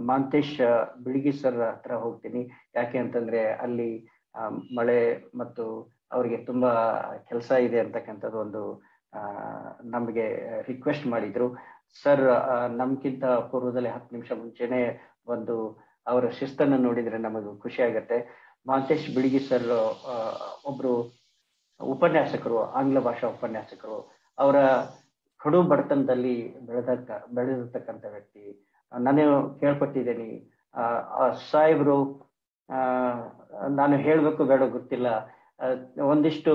Mantesh Biligi sir ಹತ್ರ ಹೋಗ್ತೀನಿ. ಯಾಕೆ ಅಂತಂದ್ರೆ ಅಲ್ಲಿ ಮಳೆ ಮತ್ತು ಅವರಿಗೆ ತುಂಬಾ ಕೆಲಸ ಇದೆ ಅಂತಕ್ಕಂಥದ್ದು ಒಂದು ನಮಗೆ ರಿಕ್ವೆಸ್ಟ್ ಮಾಡಿದ್ರು. ಸರ್ ನಮ್ಗಿಂತ ಪೂರ್ವದಲ್ಲಿ 10 ನಿಮಿಷ ಮುಂಚೆನೆ ಒಂದು ಅವರ ಶಿಸ್ತನ್ನು ನೋಡಿದ್ರೆ ನಮಗೆ ಖುಷಿ ಆಗತ್ತೆ. ಮಾಂತೇಶ್ ಬಿಳಿಗಿ ಸರ್ ಒಬ್ರು ಉಪನ್ಯಾಸಕರು, ಆಂಗ್ಲ ಭಾಷಾ ಉಪನ್ಯಾಸಕರು. ಅವರ ಕಡು ಬಡತನದಲ್ಲಿ ಬೆಳೆದಿರ್ತಕ್ಕಂಥ ವ್ಯಕ್ತಿ. ನಾನು ಕೇಳ್ಪಟ್ಟಿದ್ದೇನೆ ಸಾಹೇಬ್ರು, ನಾನು ಹೇಳ್ಬೇಕು ಬೇಡ ಗೊತ್ತಿಲ್ಲ, ಒಂದಿಷ್ಟು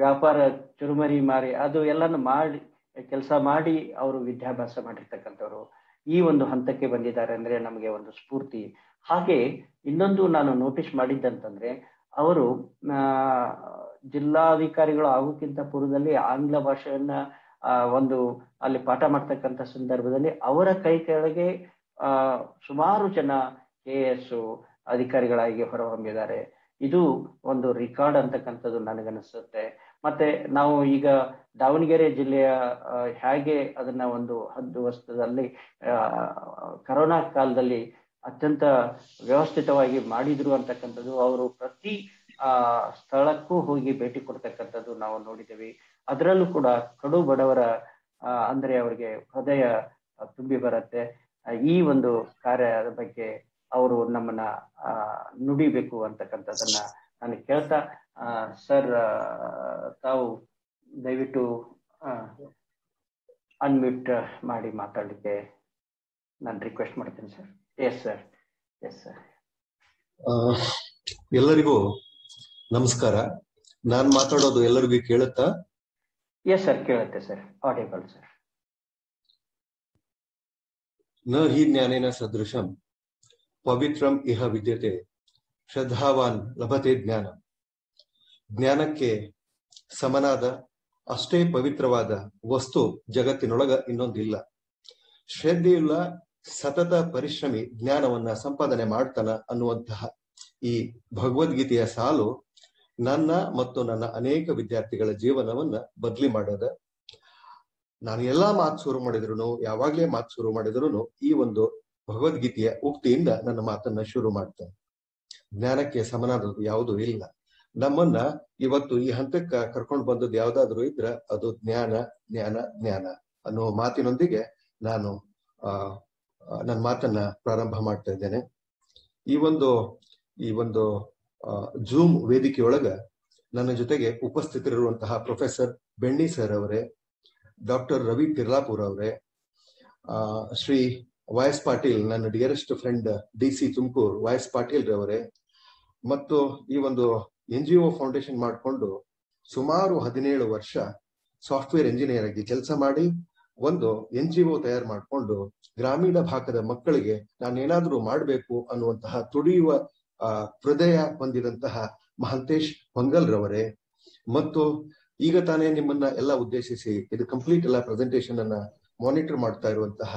ವ್ಯಾಪಾರ ಚುರುಮರಿ ಮಾರಿ ಅದು ಎಲ್ಲಾನು ಮಾಡಿ ಕೆಲಸ ಮಾಡಿ ಅವರು ವಿದ್ಯಾಭ್ಯಾಸ ಮಾಡಿರ್ತಕ್ಕಂಥವ್ರು ಈ ಒಂದು ಹಂತಕ್ಕೆ ಬಂದಿದ್ದಾರೆ ಅಂದ್ರೆ ನಮಗೆ ಒಂದು ಸ್ಫೂರ್ತಿ. ಹಾಗೆ ಇನ್ನೊಂದು ನಾನು ನೋಟಿಸ್ ಮಾಡಿದ್ದಂತಂದ್ರೆ, ಅವರು ಜಿಲ್ಲಾಧಿಕಾರಿಗಳು ಆಗೋಕ್ಕಿಂತ ಪೂರ್ವದಲ್ಲಿ ಆಂಗ್ಲ ಭಾಷೆಯನ್ನ ಒಂದು ಅಲ್ಲಿ ಪಾಠ ಮಾಡ್ತಕ್ಕಂಥ ಸಂದರ್ಭದಲ್ಲಿ ಅವರ ಕೈ ಕೆಳಗೆ ಸುಮಾರು ಜನ KS ಅಧಿಕಾರಿಗಳಾಗಿ ಹೊರಹೊಮ್ಮಿದ್ದಾರೆ. ಇದು ಒಂದು ರೆಕಾರ್ಡ್ ಅಂತಕ್ಕಂಥದ್ದು ನನಗನ್ನಿಸುತ್ತೆ. ಮತ್ತೆ ನಾವು ಈಗ ದಾವಣಗೆರೆ ಜಿಲ್ಲೆಯ ಹೇಗೆ ಅದನ್ನ ಒಂದು ಹದ್ದುಬಸ್ತಲ್ಲಿ ಕರೋನಾ ಕಾಲದಲ್ಲಿ ಅತ್ಯಂತ ವ್ಯವಸ್ಥಿತವಾಗಿ ಮಾಡಿದ್ರು ಅಂತಕ್ಕಂಥದ್ದು, ಅವರು ಪ್ರತಿ ಸ್ಥಳಕ್ಕೂ ಹೋಗಿ ಭೇಟಿ ಕೊಡ್ತಕ್ಕಂಥದ್ದು ನಾವು ನೋಡಿದ್ದೇವೆ. ಅದರಲ್ಲೂ ಕೂಡ ಕಡು ಬಡವರ ಅಂದ್ರೆ ಅವರಿಗೆ ಹೃದಯ ತುಂಬಿ ಬರುತ್ತೆ. ಈ ಒಂದು ಕಾರ್ಯದ ಬಗ್ಗೆ ಅವರು ನಮ್ಮನ್ನ ನುಡಿಬೇಕು ಅಂತಕ್ಕಂಥದ್ದನ್ನ ನಾನು ಕೇಳ್ತಾ, ಸರ್ ತಾವು ದಯವಿಟ್ಟು ಅನ್ಮ್ಯೂಟ್ ಮಾಡಿ ಮಾತಾಡ್ಲಿಕ್ಕೆ ನಾನು ರಿಕ್ವೆಸ್ಟ್ ಮಾಡ್ತೀನಿ sir. Yes sir. Yes sir. ಎಲ್ಲರಿಗೂ ನಮಸ್ಕಾರ. ನಾನ್ ಮಾತಾಡೋದು ಎಲ್ಲರಿಗೂ ಕೇಳುತ್ತಾ? ಎಸ್ ಸರ್, ಕೇಳುತ್ತೆ ಸರ್. Audible sir. ನ ಹಿ ಜ್ಞಾನೇನ ಸದೃಶಂ ಪವಿತ್ರಂ ಇಹ ವಿದ್ಯತೆ ಶ್ರದ್ಧಾವಾನ್ ಲಭತೆ ಜ್ಞಾನ. ಜ್ಞಾನಕ್ಕೆ ಸಮನಾದ ಅಷ್ಟೇ ಪವಿತ್ರವಾದ ವಸ್ತು ಜಗತ್ತಿನೊಳಗ ಇನ್ನೊಂದಿಲ್ಲ. ಶ್ರದ್ಧೆಯುಳ್ಳ ಸತತ ಪರಿಶ್ರಮಿ ಜ್ಞಾನವನ್ನ ಸಂಪಾದನೆ ಮಾಡ್ತಾನ ಅನ್ನುವಂತಹ ಈ ಭಗವದ್ಗೀತೆಯ ಸಾಲು ನನ್ನ ಮತ್ತು ನನ್ನ ಅನೇಕ ವಿದ್ಯಾರ್ಥಿಗಳ ಜೀವನವನ್ನ ಬದಲಿ ಮಾಡದ. ನಾನು ಎಲ್ಲಾ ಮಾತು ಶುರು ಮಾಡಿದ್ರು, ಯಾವಾಗ್ಲೇ ಮಾತು ಶುರು ಮಾಡಿದ್ರು ಈ ಒಂದು ಭಗವದ್ಗೀತೆಯ ಉಕ್ತಿಯಿಂದ ನನ್ನ ಮಾತನ್ನ ಶುರು ಮಾಡ್ತೇನೆ. ಜ್ಞಾನಕ್ಕೆ ಸಮನಾದದ್ದು ಯಾವುದೂ ಇಲ್ಲ. ನಮ್ಮನ್ನ ಇವತ್ತು ಈ ಹಂತಕ್ಕೆ ಕರ್ಕೊಂಡು ಬಂದದ್ದು ಯಾವ್ದಾದ್ರು ಇದ್ರ ಅದು ಜ್ಞಾನ ಜ್ಞಾನ ಜ್ಞಾನ ಅನ್ನೋ ಮಾತಿನೊಂದಿಗೆ ನಾನು ನನ್ನ ಮಾತನ್ನ ಪ್ರಾರಂಭ ಮಾಡ್ತಾ ಇದ್ದೇನೆ. ಈ ಒಂದು ಜೂಮ್ ವೇದಿಕೆಯೊಳಗ ನನ್ನ ಜೊತೆಗೆ ಉಪಸ್ಥಿತರಿರುವಂತಹ ಪ್ರೊಫೆಸರ್ ಬೆಣ್ಣಿ ಸರ್ ಅವರೇ, ಡಾಕ್ಟರ್ ರವಿ ಪಿರ್ಲಾಪುರ್ ಅವರೇ, ಶ್ರೀ ವೈಎಸ್ ಪಾಟೀಲ್, ನನ್ನ dearest friend DC Tumakuru YS Patil ರವರೇ, ಮತ್ತು ಈ ಒಂದು NGO ಫೌಂಡೇಶನ್ ಮಾಡಿಕೊಂಡು ಸುಮಾರು 17 ವರ್ಷ ಸಾಫ್ಟ್ವೇರ್ ಇಂಜಿನಿಯರ್ ಆಗಿ ಕೆಲಸ ಮಾಡಿ ಒಂದು NGO ತಯಾರು ಮಾಡಿಕೊಂಡು ಗ್ರಾಮೀಣ ಭಾಗದ ಮಕ್ಕಳಿಗೆ ನಾನೇನಾದ್ರೂ ಮಾಡಬೇಕು ಅನ್ನುವಂತಹ ತುಡಿಯುವ ಹೃದಯ ಹೊಂದಿದಂತಹ ಮಹಾಂತೇಶ್ ಹೊಂಗಲ್ ರವರೇ, ಮತ್ತು ಈಗ ತಾನೇ ನಿಮ್ಮನ್ನ ಎಲ್ಲ ಉದ್ದೇಶಿಸಿ ಇದು ಕಂಪ್ಲೀಟ್ ಎಲ್ಲ ಪ್ರೆಸೆಂಟೇಶನ್ ಅನ್ನ ಮಾನಿಟರ್ ಮಾಡ್ತಾ ಇರುವಂತಹ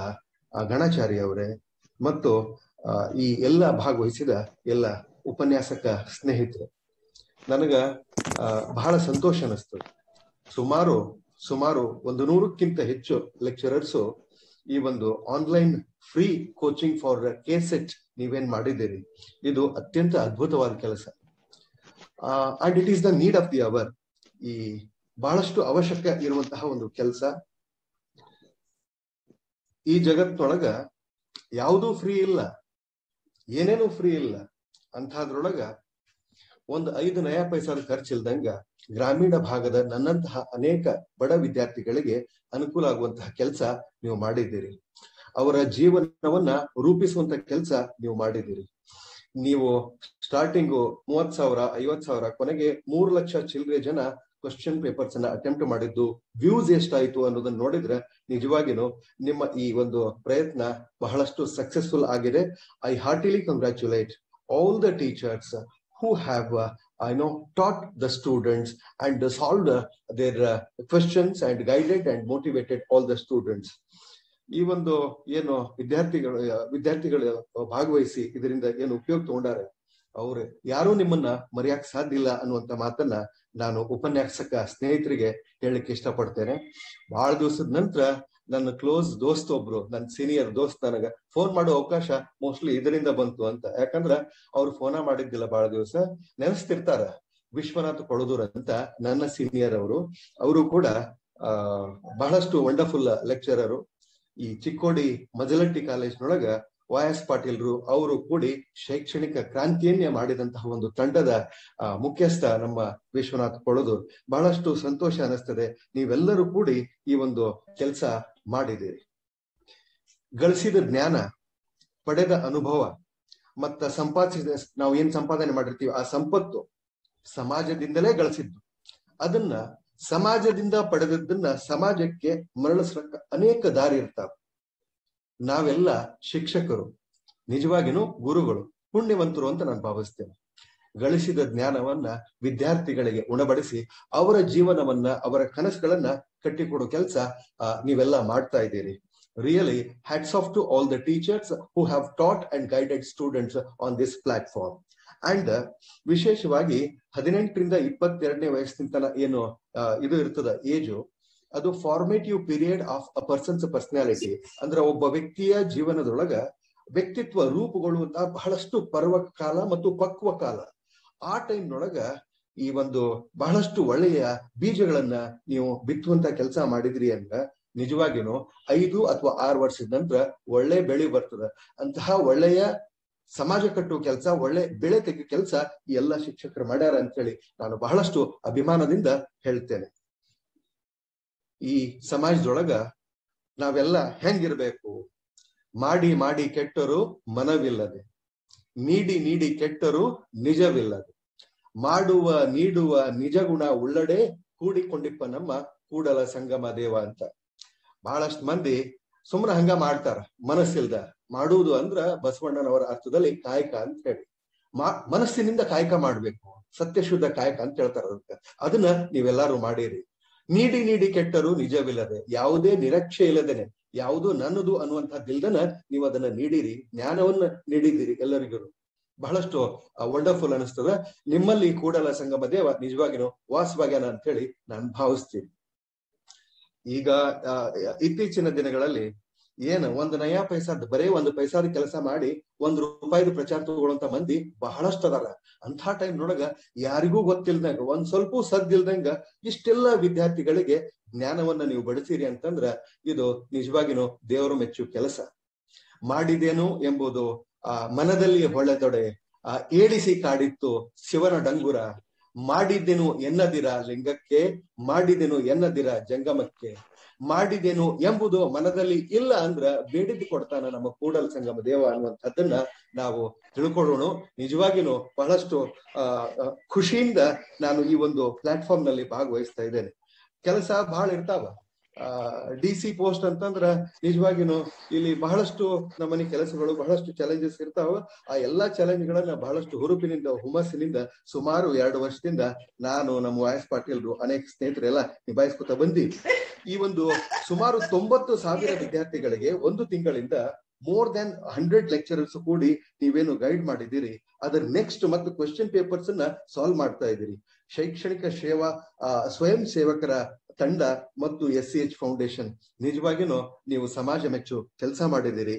ಗಣಾಚಾರಿ ಅವರೇ, ಮತ್ತು ಈ ಎಲ್ಲ ಭಾಗವಹಿಸಿದ ಎಲ್ಲ ಉಪನ್ಯಾಸಕ ಸ್ನೇಹಿತರು, ನನಗ ಬಹಳ ಸಂತೋಷ ಅನಿಸ್ತದೆ. ಸುಮಾರು 100ಕ್ಕಿಂತ ಹೆಚ್ಚು ಲೆಕ್ಚರರ್ಸು ಈ ಒಂದು online free coaching for KSET ನೀವೇನ್ ಮಾಡಿದ್ದೀರಿ, ಇದು ಅತ್ಯಂತ ಅದ್ಭುತವಾದ ಕೆಲಸ. And it is the need of the hour. ಈ ಬಹಳಷ್ಟು ಅವಶ್ಯಕ ಇರುವಂತಹ ಒಂದು ಕೆಲಸ. ಈ ಜಗತ್ತಿನೊಳಗ ಯಾವುದೂ ಫ್ರೀ ಇಲ್ಲ, ಏನೇನು ಫ್ರೀ ಇಲ್ಲ. ಅಂತಹದ್ರೊಳಗ ಒಂದು 5 ನಯಾ ಪೈಸಾದ ಖರ್ಚಿಲ್ದಂಗ ಗ್ರಾಮೀಣ ಭಾಗದ ನನ್ನಂತಹ ಅನೇಕ ಬಡ ವಿದ್ಯಾರ್ಥಿಗಳಿಗೆ ಅನುಕೂಲ ಆಗುವಂತಹ ಕೆಲಸ ನೀವು ಮಾಡಿದ್ದೀರಿ. ಅವರ ಜೀವನವನ್ನ ರೂಪಿಸುವಂತ ಕೆಲಸ ನೀವು ಮಾಡಿದ್ದೀರಿ. ನೀವು ಸ್ಟಾರ್ಟಿಂಗು 30,000 50,000 ಕೊನೆಗೆ 3 ಲಕ್ಷ ಚಿಲ್ಲರೆ ಜನ ಕ್ವಶನ್ ಪೇಪರ್ಸ್ ಅನ್ನ ಅಟೆಂಪ್ಟ್ ಮಾಡಿದ್ದು, ವ್ಯೂಸ್ ಎಷ್ಟಾಯ್ತು ಅನ್ನೋದನ್ನ ನೋಡಿದ್ರೆ ನಿಜವಾಗಿನೂ ನಿಮ್ಮ ಈ ಒಂದು ಪ್ರಯತ್ನ ಬಹಳಷ್ಟು ಸಕ್ಸಸ್ಫುಲ್ ಆಗಿದೆ. I heartily congratulate all the teachers who have taught the students and solved their questions and guided and motivated all the students. ಈ ಒಂದು ಏನು ವಿದ್ಯಾರ್ಥಿಗಳು ಭಾಗವಹಿಸಿ ಇದರಿಂದ ಏನು ಉಪಯೋಗ ತಗೊಂಡಾರೆ ಅವ್ರು ಯಾರೂ ನಿಮ್ಮನ್ನ ಮರೆಯಕ್ ಸಾಧ್ಯ ಇಲ್ಲ ಅನ್ನುವಂತ ಮಾತನ್ನ ನಾನು ಉಪನ್ಯಾಸಕ ಸ್ನೇಹಿತರಿಗೆ ಹೇಳಲಿಕ್ಕೆ ಇಷ್ಟಪಡ್ತೇನೆ. ಬಹಳ ದಿವಸದ ನಂತರ ನನ್ನ ಕ್ಲೋಸ್ ದೋಸ್ತ್ ಒಬ್ರು, ನನ್ನ ಸೀನಿಯರ್ ದೋಸ್ತ್ ನನಗ ಫೋನ್ ಮಾಡೋ ಅವಕಾಶ ಮೋಸ್ಟ್ಲಿ ಇದರಿಂದ ಬಂತು ಅಂತ. ಯಾಕಂದ್ರ ಅವ್ರು ಫೋನ ಮಾಡಿದ್ದಿಲ್ಲ ಬಹಳ ದಿವಸ, ನೆನೆಸ್ತಿರ್ತಾರ. ವಿಶ್ವನಾಥ್ ಕೊಳದೂರ್ ಅಂತ ನನ್ನ ಸೀನಿಯರ್ ಅವರು ಕೂಡ ಬಹಳಷ್ಟು ವಂಡರ್ಫುಲ್ ಲೆಕ್ಚರರು. ಈ ಚಿಕ್ಕೋಡಿ ಮಜಲಟ್ಟಿ ಕಾಲೇಜ್ನೊಳಗ YS ಪಾಟೀಲ್ರು ಅವರು ಕೂಡಿ ಶೈಕ್ಷಣಿಕ ಕ್ರಾಂತಿಯನ್ನೇ ಮಾಡಿದಂತಹ ಒಂದು ತಂಡದ ಮುಖ್ಯಸ್ಥ ನಮ್ಮ ವಿಶ್ವನಾಥ್ ಕೊಳದೂರ್. ಬಹಳಷ್ಟು ಸಂತೋಷ ಅನಿಸ್ತದೆ, ನೀವೆಲ್ಲರೂ ಕೂಡಿ ಈ ಒಂದು ಕೆಲಸ ಮಾಡಿದ್ದೀರಿ. ಗಳಿಸಿದ ಜ್ಞಾನ, ಪಡೆದ ಅನುಭವ ಮತ್ತ ಸಂಪಾದಿಸಿದ, ನಾವು ಏನ್ ಸಂಪಾದನೆ ಮಾಡಿರ್ತೀವಿ ಆ ಸಂಪತ್ತು ಸಮಾಜದಿಂದಲೇ ಗಳಿಸಿದ್ದು. ಅದನ್ನ ಸಮಾಜದಿಂದ ಪಡೆದದ್ದನ್ನ ಸಮಾಜಕ್ಕೆ ಮರಳಿಸ್ಲಿಕ್ಕೆ ಅನೇಕ ದಾರಿ ಇರ್ತಾವೆ. ನಾವೆಲ್ಲ ಶಿಕ್ಷಕರು, ನಿಜವಾಗಿನೂ ಗುರುಗಳು, ಪುಣ್ಯವಂತರು ಅಂತ ನಾನು ಭಾವಿಸ್ತೇನೆ. ಗಳಿಸಿದ ಜ್ಞಾನವನ್ನ ವಿದ್ಯಾರ್ಥಿಗಳಿಗೆ ಉಣಬಡಿಸಿ ಅವರ ಜೀವನವನ್ನ, ಅವರ ಕನಸುಗಳನ್ನ ಕಟ್ಟಿಕೊಡೋ ಕೆಲಸ ನೀವೆಲ್ಲ ಮಾಡ್ತಾ ಇದ್ದೀರಿ. Really hats off to all the teachers who have taught and guided students on this platform. And ವಿಶೇಷವಾಗಿ 18ರಿಂದ 22ನೇ ವಯಸ್ಸಿನ ಏನು ಇದು ಇರ್ತದ ಏಜು, ಅದು formative period of a person's personality. ಅಂದ್ರೆ ಒಬ್ಬ ವ್ಯಕ್ತಿಯ ಜೀವನದೊಳಗ ವ್ಯಕ್ತಿತ್ವ ರೂಪುಗೊಳ್ಳುವಂತ ಬಹಳಷ್ಟು ಪರ್ವ ಕಾಲ ಮತ್ತು ಪಕ್ವ ಕಾಲ. ಆ ಟೈಮ್ನೊಳಗ ಈ ಒಂದು ಬಹಳಷ್ಟು ಒಳ್ಳೆಯ ಬೀಜಗಳನ್ನ ನೀವು ಬಿತ್ತುವಂತ ಕೆಲಸ ಮಾಡಿದ್ರಿ ಅಂದ್ರ ನಿಜವಾಗಿನೂ 5 ಅಥವಾ 6 ವರ್ಷದ ನಂತರ ಒಳ್ಳೆ ಬೆಳೆ ಬರ್ತದ. ಅಂತಹ ಒಳ್ಳೆಯ ಸಮಾಜ ಕಟ್ಟುವ ಕೆಲಸ, ಒಳ್ಳೆ ಬೆಳೆ ತೆಗೆಯುವ ಕೆಲಸ ಈ ಎಲ್ಲ ಶಿಕ್ಷಕರು ಮಾಡ್ಯಾರ ಅಂತೇಳಿ ನಾನು ಬಹಳಷ್ಟು ಅಭಿಮಾನದಿಂದ ಹೇಳ್ತೇನೆ. ಈ ಸಮಾಜದೊಳಗ ನಾವೆಲ್ಲ ಹೆಂಗಿರ್ಬೇಕು? ಮಾಡಿ ಮಾಡಿ ಕೆಟ್ಟರು ಮನವಿಲ್ಲದೆ, ನೀಡಿ ನೀಡಿ ಕೆಟ್ಟರು ನಿಜವಿಲ್ಲದೆ, ಮಾಡುವ ನೀಡುವ ನಿಜ ಗುಣ ಉಳ್ಳಡೆ ಕೂಡಿಕೊಂಡಿಪ್ಪ ನಮ್ಮ ಕೂಡಲ ಸಂಗಮ ದೇವ ಅಂತ. ಬಹಳಷ್ಟು ಮಂದಿ ಸುಮ್ಮನೆ ಹಂಗ ಮಾಡ್ತಾರ ಮನಸ್ಸಿಲ್ದ. ಮಾಡುವುದು ಅಂದ್ರ ಬಸವಣ್ಣನವರ ಅರ್ಥದಲ್ಲಿ ಕಾಯಕ ಅಂತ ಹೇಳಿ, ಮನಸ್ಸಿನಿಂದ ಕಾಯಕ ಮಾಡ್ಬೇಕು, ಸತ್ಯಶುದ್ಧ ಕಾಯಕ ಅಂತ ಹೇಳ್ತಾರ. ಅದನ್ನ ನೀವೆಲ್ಲಾರು ಮಾಡಿರಿ. ನೀಡಿ ನೀಡಿ ಕೆಟ್ಟರು ನಿಜವಿಲ್ಲದೆ, ಯಾವುದೇ ನಿರೀಕ್ಷೆ ಇಲ್ಲದೇನೆ, ಯಾವುದು ನನ್ನದು ಅನ್ನುವಂಥದ್ದಿಲ್ದನ ನೀವು ಅದನ್ನ ನೀಡಿರಿ, ಜ್ಞಾನವನ್ನ ನೀಡಿದಿರಿ ಎಲ್ಲರಿಗೂ. ಬಹಳಷ್ಟು ವಂಡರ್ಫುಲ್ ಅನಿಸ್ತದ. ನಿಮ್ಮಲ್ಲಿ ಕೂಡಲ ಸಂಗಮ ದೇವ ನಿಜವಾಗಿನೂ ವಾಸವಾಗ್ಯಾನ ಅಂತ ಹೇಳಿ ನಾನು ಭಾವಿಸ್ತೀನಿ. ಈಗ ಇತ್ತೀಚಿನ ದಿನಗಳಲ್ಲಿ ಏನು 1 ನಯಾ ಪೈಸಾದ, ಬರೇ 1 ಪೈಸಾದ ಕೆಲಸ ಮಾಡಿ 1 ರೂಪಾಯಿದ ಪ್ರಚಾರ ತಗೊಳ್ಳೋಂತ ಮಂದಿ ಬಹಳಷ್ಟು ಅದಾರ. ಅಂಥ ಟೈಮ್ನೊಳಗ ಯಾರಿಗೂ ಗೊತ್ತಿಲ್ದಂಗ, ಒಂದ್ ಸ್ವಲ್ಪ ಸದ್ದಿಲ್ದಂಗ ಇಷ್ಟೆಲ್ಲ ವಿದ್ಯಾರ್ಥಿಗಳಿಗೆ ಜ್ಞಾನವನ್ನ ನೀವು ಬಡಿಸಿರಿ ಅಂತಂದ್ರ ಇದು ನಿಜವಾಗಿನೂ ದೇವರು ಮೆಚ್ಚು ಕೆಲಸ. ಮಾಡಿದೇನು ಎಂಬುದು ಮನದಲ್ಲಿ ಹೊಳೆದೊಡೆ, ಏಳಿಸಿ ಕಾಡಿತ್ತು ಶಿವನ ಡಂಗುರ. ಮಾಡಿದೆನು ಎನ್ನದಿರ ಲಿಂಗಕ್ಕೆ, ಮಾಡಿದೆನು ಎನ್ನದಿರ ಜಂಗಮಕ್ಕೆ. ಮಾಡಿದೆನು ಎಂಬುದು ಮನದಲ್ಲಿ ಇಲ್ಲ ಅಂದ್ರ ಬೇಡಿದ್ದು ಕೊಡ್ತಾನ ನಮ್ಮ ಕೂಡಲ ಸಂಗಮ ದೇವ ಅನ್ನುವಂಥದ್ದನ್ನ ನಾವು ತಿಳ್ಕೊಳ್ಳೋಣ. ನಿಜವಾಗಿನೂ ಬಹಳಷ್ಟು ಖುಷಿಯಿಂದ ನಾನು ಈ ಒಂದು ಪ್ಲಾಟ್ಫಾರ್ಮ್ ನಲ್ಲಿ ಭಾಗವಹಿಸ್ತಾ ಇದ್ದೇನೆ. ಕೆಲಸ ಬಹಳ ಇರ್ತಾವ. DC ಪೋಸ್ಟ್ ಅಂತಂದ್ರ ನಿಜವಾಗಿನೂ ಇಲ್ಲಿ ಬಹಳಷ್ಟು ನಮ್ಮನೆ ಕೆಲಸಗಳು, ಬಹಳಷ್ಟು ಚಾಲೆಂಜಸ್ ಇರ್ತಾವ. ಆ ಎಲ್ಲಾ ಚಾಲೆಂಜ್ ಗಳನ್ನ ಬಹಳಷ್ಟು ಹುರುಪಿನಿಂದ, ಹುಮ್ಮಸ್ಸಿನಿಂದ ಸುಮಾರು 2 ವರ್ಷದಿಂದ ನಾನು, ನಮ್ಮ YS ಪಾಟೀಲ್ರು, ಅನೇಕ ಸ್ನೇಹಿತರೆಲ್ಲ ನಿಭಾಯಿಸ್ಕೊತಾ ಬಂದೀವಿ. ಈ ಒಂದು ಸುಮಾರು 90,000 ವಿದ್ಯಾರ್ಥಿಗಳಿಗೆ 1 ತಿಂಗಳಿಂದ ಮೋರ್ ದನ್ 100 ಲೆಕ್ಚರರ್ಸ್ ಕೂಡಿ ನೀವೇನು ಗೈಡ್ ಮಾಡಿದ್ದೀರಿ, ಅದರ ನೆಕ್ಸ್ಟ್ ಮತ್ತು ಕ್ವೆಶ್ಚನ್ ಪೇಪರ್ಸ್ ಅನ್ನ ಸಾಲ್ವ್ ಮಾಡ್ತಾ ಇದ್ದೀರಿ. ಶೈಕ್ಷಣಿಕ ಸೇವಾ ಸ್ವಯಂ ಸೇವಕರ ತಂಡ ಮತ್ತು SCH ಫೌಂಡೇಶನ್ ನಿಜವಾಗಿನೂ ನೀವು ಸಮಾಜ ಮೆಚ್ಚು ಕೆಲಸ ಮಾಡಿದ್ದೀರಿ,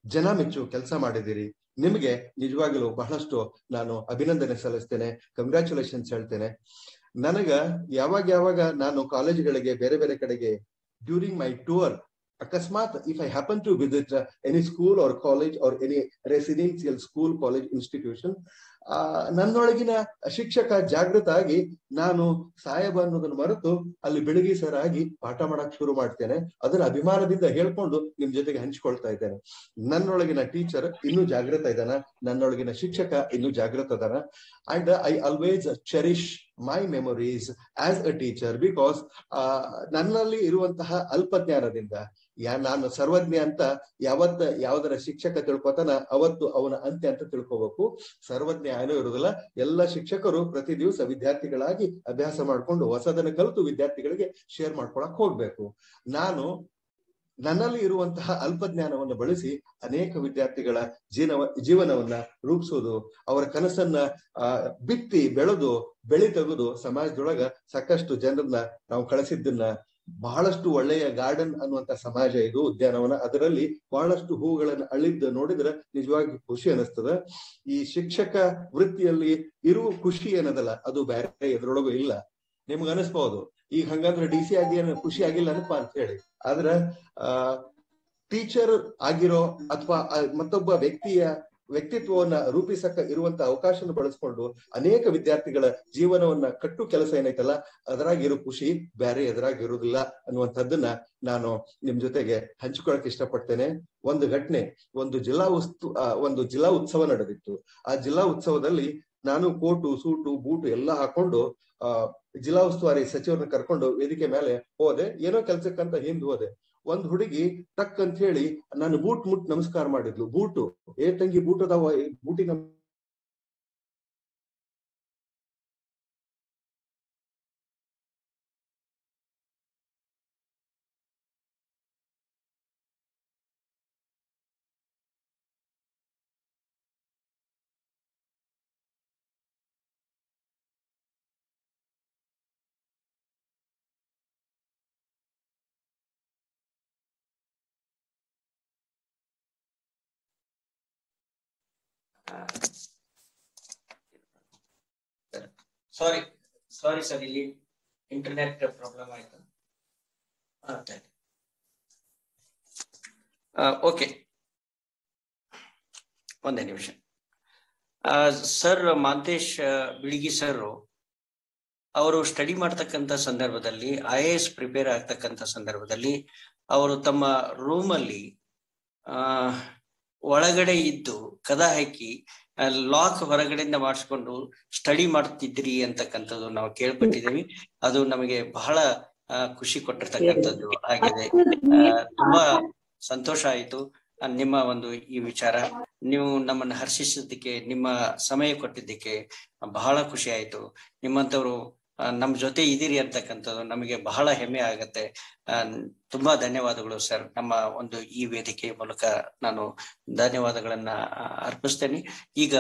ಜನ ಮೆಚ್ಚು ಕೆಲಸ ಮಾಡಿದ್ದೀರಿ. ನಿಮಗೆ ನಿಜವಾಗಲೂ ಬಹಳಷ್ಟು ನಾನು ಅಭಿನಂದನೆ ಸಲ್ಲಿಸ್ತೇನೆ, ಕಂಗ್ರ್ಯಾಚುಲೇಷನ್ಸ್ ಹೇಳ್ತೇನೆ. ನನಗ ಯಾವಾಗ ನಾನು ಕಾಲೇಜುಗಳಿಗೆ, ಬೇರೆ ಬೇರೆ ಕಡೆಗೆ ಡ್ಯೂರಿಂಗ್ ಮೈ ಟೂರ್, ಅಕಸ್ಮಾತ್ if I happen to visit any school or college or any residential school, college, institution, ನನ್ನೊಳಗಿನ ಶಿಕ್ಷಕ ಜಾಗೃತ ಆಗಿ ನಾನು ಸಾಹೇಬ ಅನ್ನೋದನ್ನ ಮರೆತು ಅಲ್ಲಿ ಬೆಳಗಿ ಸರ್ ಆಗಿ ಪಾಠ ಮಾಡಕ್ ಶುರು ಮಾಡ್ತೇನೆ. ಅದನ್ನ ಅಭಿಮಾನದಿಂದ ಹೇಳ್ಕೊಂಡು ನಿಮ್ ಜೊತೆಗೆ ಹಂಚ್ಕೊಳ್ತಾ ಇದ್ದೇನೆ. ನನ್ನೊಳಗಿನ ಟೀಚರ್ ಇನ್ನೂ ಜಾಗೃತ ಇದ್ದಾನ, ನನ್ನೊಳಗಿನ ಶಿಕ್ಷಕ ಇನ್ನೂ ಜಾಗೃತ ಅದಾನ. And I always cherish my memories as a teacher, because ನನ್ನಲ್ಲಿ ಇರುವಂತಹ ಅಲ್ಪಜ್ಞಾನದಿಂದ ನಾನು ಸರ್ವಜ್ಞ ಅಂತ ಯಾವ್ದರ ಶಿಕ್ಷಕ ತಿಳ್ಕೊತಾನ ಅವತ್ತು ಅವನ ಅಂತ್ಯ ಅಂತ ತಿಳ್ಕೋಬೇಕು. ಸರ್ವಜ್ಞ ಏನೂ ಇರುವುದಿಲ್ಲ. ಎಲ್ಲ ಶಿಕ್ಷಕರು ಪ್ರತಿ ದಿವಸ ವಿದ್ಯಾರ್ಥಿಗಳಾಗಿ ಅಭ್ಯಾಸ ಮಾಡ್ಕೊಂಡು ಹೊಸದನ್ನ ಕಲಿತು ವಿದ್ಯಾರ್ಥಿಗಳಿಗೆ ಶೇರ್ ಮಾಡ್ಕೊಳಕ್ ಹೋಗ್ಬೇಕು. ನಾನು ನನ್ನಲ್ಲಿ ಇರುವಂತಹ ಅಲ್ಪಜ್ಞಾನವನ್ನು ಬಳಸಿ ಅನೇಕ ವಿದ್ಯಾರ್ಥಿಗಳ ಜೀವನವನ್ನ ರೂಪಿಸೋದು, ಅವರ ಕನಸನ್ನ ಬಿತ್ತಿ ಬೆಳೆದು ಬೆಳಿ ತೆಗೆದು ಸಮಾಜದೊಳಗ ಸಾಕಷ್ಟು ಜನರನ್ನ ನಾವು ಕಳಿಸಿದ್ದನ್ನ ಬಹಳಷ್ಟು ಒಳ್ಳೆಯ ಗಾರ್ಡನ್ ಅನ್ನುವಂತ ಸಮಾಜ ಇದು, ಉದ್ಯಾನವನ. ಅದರಲ್ಲಿ ಬಹಳಷ್ಟು ಹೂಗಳನ್ನು ಅಳಿದ್ದು ನೋಡಿದ್ರೆ ನಿಜವಾಗಿ ಖುಷಿ ಅನಿಸ್ತದ. ಈ ಶಿಕ್ಷಕ ವೃತ್ತಿಯಲ್ಲಿ ಇರುವ ಖುಷಿ ಏನದಲ್ಲ ಅದು ಬೇರೆ ಎದ್ರೊಳಗೂ ಇಲ್ಲ. ನಿಮ್ಗೆ ಅನಿಸ್ಬಹುದು ಈಗ ಹಂಗಂದ್ರೆ DC ಆಗಿ ಏನು ಖುಷಿ ಆಗಿಲ್ಲ ಅನಪ್ಪ ಅಂತ ಹೇಳಿ. ಆದ್ರ ಟೀಚರ್ ಆಗಿರೋ ಅಥವಾ ಮತ್ತೊಬ್ಬ ವ್ಯಕ್ತಿತ್ವವನ್ನ ರೂಪಿಸಕ ಇರುವಂತ ಅವಕಾಶನ ಬಳಸ್ಕೊಂಡು ಅನೇಕ ವಿದ್ಯಾರ್ಥಿಗಳ ಜೀವನವನ್ನ ಕಟ್ಟು ಕೆಲಸ ಏನೈತಲ್ಲ ಅದರಾಗಿರೋ ಖುಷಿ ಬೇರೆ ಎದುರಾಗಿರುವುದಿಲ್ಲ ಅನ್ನುವಂಥದ್ದನ್ನ ನಾನು ನಿಮ್ ಜೊತೆಗೆ ಹಂಚಿಕೊಳ್ಳಕ್ ಇಷ್ಟಪಡ್ತೇನೆ. ಒಂದು ಘಟನೆ, ಒಂದು ಜಿಲ್ಲಾ ಉತ್ಸವ ನಡೆದಿತ್ತು. ಆ ಜಿಲ್ಲಾ ಉತ್ಸವದಲ್ಲಿ ನಾನು ಕೋಟು ಸೂಟು ಬೂಟು ಎಲ್ಲ ಹಾಕೊಂಡು ಜಿಲ್ಲಾ ಉಸ್ತುವಾರಿ ಸಚಿವರನ್ನ ಕರ್ಕೊಂಡು ವೇದಿಕೆ ಮೇಲೆ ಹೋದೆ. ಏನೋ ಕೆಲ್ಸಕ್ಕಂತ ಹಿಂದ್ ಹೋದೆ. ಒಂದ್ ಹುಡುಗಿ ಟಕ್ ಅಂತ ಹೇಳಿ ನಾನು ಬೂಟ್ ಮುಟ್ ನಮಸ್ಕಾರ ಮಾಡಿದ್ಲು. ಬೂಟು ತಂಗಿ ಬೂಟ್ ಅದಾವ, ಬೂಟಿನ ಸಾರಿ ಸರ್, ಇಲ್ಲಿ ಇಂಟರ್ನೆಟ್ ಪ್ರಾಬ್ಲಮ್ ಆಯ್ತು. ಓಕೆ, ಒಂದೇ ನಿಮಿಷ. ಸರ್ ಮಾಂತೇಶ್ ಬಿಳಿಗಿ ಸರ್ ಅವರು ಸ್ಟಡಿ ಮಾಡ್ತಕ್ಕಂಥ ಸಂದರ್ಭದಲ್ಲಿ, IAS ಪ್ರಿಪೇರ್ ಆಗ್ತಕ್ಕಂಥ ಸಂದರ್ಭದಲ್ಲಿ ಅವರು ತಮ್ಮ ರೂಮ್ ಅಲ್ಲಿ ಒಳಗಡೆ ಇದ್ದು ಕದ ಹಾಕಿ ಲಾಕ್ ಹೊರಗಡೆಯಿಂದ ಮಾಡಿಸ್ಕೊಂಡು ಸ್ಟಡಿ ಮಾಡ್ತಿದ್ರಿ ಅಂತಕ್ಕಂಥದ್ದು ನಾವು ಕೇಳ್ಪಟ್ಟಿದ್ದೀವಿ. ಅದು ನಮಗೆ ಬಹಳ ಖುಷಿ ಕೊಟ್ಟಿರ್ತಕ್ಕಂಥದ್ದು ಆಗಿದೆ. ತುಂಬಾ ಸಂತೋಷ ಆಯ್ತು ನಿಮ್ಮ ಒಂದು ಈ ವಿಚಾರ. ನೀವು ನಮ್ಮನ್ನು ಹರ್ಷಿಸಿದ್ದಕ್ಕೆ, ನಿಮ್ಮ ಸಮಯ ಕೊಟ್ಟಿದ್ದಕ್ಕೆ ಬಹಳ ಖುಷಿ ಆಯ್ತು. ನಿಮ್ಮಂತವ್ರು ನಮ್ ಜೊತೆ ಇದೀರಿ ಅಂತಕ್ಕಂಥದ್ದು ನಮಗೆ ಬಹಳ ಹೆಮ್ಮೆ ಆಗತ್ತೆ. ತುಂಬಾ ಧನ್ಯವಾದಗಳು ಸರ್. ನಮ್ಮ ಒಂದು ಈ ವೇದಿಕೆ ಮೂಲಕ ನಾನು ಧನ್ಯವಾದಗಳನ್ನ ಅರ್ಪಿಸ್ತೇನೆ. ಈಗ